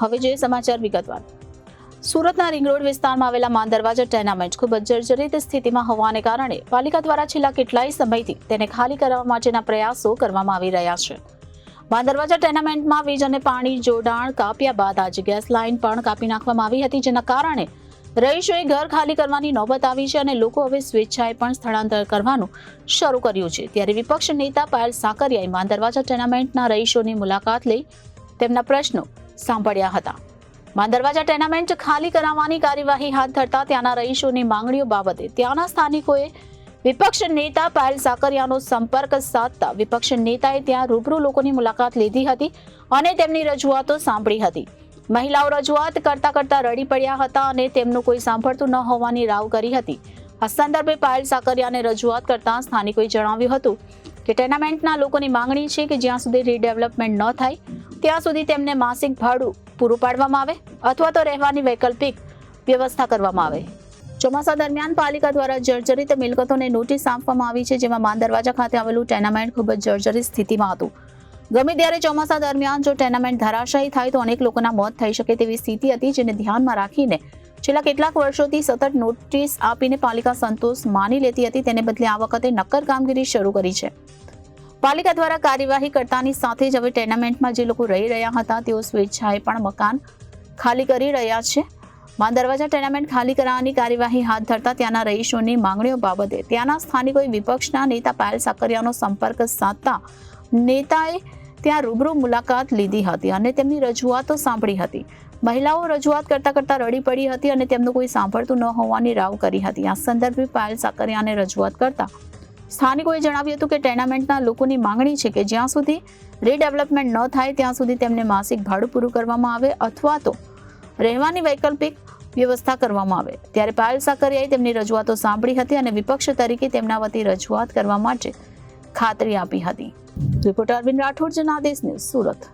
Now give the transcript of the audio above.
હવે જોઈએ સમાચાર વિગતવાર। સુરતના રિંગ રોડ વિસ્તારમાં આવેલા માન દરવાજા ટેનામેન્ટ ખૂબ જ જર્જરિત સ્થિતિમાં હોવાને કારણે પાલિકા દ્વારા છેલ્લા કેટલાય સમયથી તેને ખાલી કરવા માટેના પ્રયાસો કરવામાં આવી રહ્યા છે। માન દરવાજા ટેનામેન્ટમાં વીજ અને પાણી જોડાણ કાપ્યા બાદ આજે ગેસ લાઇન પણ કાપી નાખવામાં આવી હતી, જેના કારણે રહીશોએ ઘર ખાલી કરવાની નોબત આવી છે અને લોકો હવે સ્વેચ્છાએ પણ સ્થળાંતર કરવાનું શરૂ કર્યું છે। ત્યારે વિપક્ષ નેતા પાયલ સાકરિયાએ માન દરવાજા ટેનામેન્ટના રહીશોની મુલાકાત લઈ તેમના પ્રશ્નો સાંભળ્યા હતા। માન દરવાજા ટેનામેન્ટ ખાલી કરાવવાની કાર્યવાહી હાથ ધરતા ત્યાંના રહીશોની માંગણીઓ બાબતે ત્યાંના સ્થાનિકોએ વિપક્ષ નેતા પાયલ સાકરિયાનો સંપર્ક સાધતા વિપક્ષ નેતાએ ત્યાં રૂબરૂ લોકોની મુલાકાત લીધી હતી અને તેમની રજૂઆતો સાંભળી હતી। મહિલાઓ રજૂઆત કરતા રડી પડ્યા હતા અને તેમનું કોઈ સાંભળતું ન હોવાની રાવ કરી હતી। આ સંદર્ભે પાયલ સાકરિયાને રજૂઆત કરતા સ્થાનિકોએ જણાવ્યું હતું કે ટેનામેન્ટના લોકોની માંગણી છે કે જ્યાં સુધી રીડેવલપમેન્ટ ન થાય ત્યાં સુધી તેમને માસિક ભાડું પૂરું પાડવામાં આવે અથવા તો રહેવાની વૈકલ્પિક વ્યવસ્થા કરવામાં આવે। ચોમાસા દરમિયાન પાલિકા દ્વારા જર્જરિત મિલકતોને નોટિસ આપવામાં આવી છે, જેમાં માન દરવાજા ખાતે આવેલું ટેનામેન્ટ ખૂબ જ જર્જરિત સ્થિતિમાં હતું। ગમે ત્યારે ચોમાસા દરમિયાન જો ટેનામેન્ટ ધરાશાયી થાય તો અનેક લોકોના મોત થઈ શકે તેવી સ્થિતિ હતી, જેને ધ્યાનમાં રાખીને છેલ્લા કેટલાક વર્ષોથી સતત નોટિસ આપીને પાલિકા સંતોષ માની લેતી હતી, તેને બદલે આ વખતે નક્કર કામગીરી શરૂ કરી છે। પાલિકા દ્વારા કાર્યવાહી કરતાની સાથે જ હવે ટેનામેન્ટમાં જે લોકો રહી રહ્યા હતા તેઓ સ્વેચ્છાએ પણ મકાન ખાલી કરી રહ્યા છે। માન દરવાજા ટેનામેન્ટ ખાલી કરાવવાની કાર્યવાહી હાથ ધરતા ત્યાંના રહીશોની માંગણીઓ બાબતે ત્યાંના સ્થાનિકોએ વિપક્ષના નેતા પાયલ સાકરિયાનો સંપર્ક સાધતા નેતાએ ત્યાં રૂબરૂ મુલાકાત લીધી હતી અને તેમની રજૂઆતો સાંભળી હતી। મહિલાઓ રજૂઆત કરતા રડી પડી હતી અને તેમનું કોઈ સાંભળતું ન હોવાની રાવ કરી હતી। આ સંદર્ભે પાયલ સાકરિયાને રજૂઆત કરતા સ્થાનિકોએ જણાવ્યું હતું કે ટેનામેન્ટના લોકોની માંગણી છે કે જ્યાં સુધી રીડેવલપમેન્ટ ન થાય ત્યાં સુધી તેમને માસિક ભાડું પૂરું કરવામાં આવે અથવા તો રહેવાની વૈકલ્પિક વ્યવસ્થા કરવામાં આવે। ત્યારે પાયલ સાકરિયાએ તેમની રજૂઆતો સાંભળી હતી અને વિપક્ષ તરીકે તેમના વતી રજૂઆત કરવા માટે ખાતરી આપી હતી। Reporter Arvind Rathod, Janadesh news, Surat.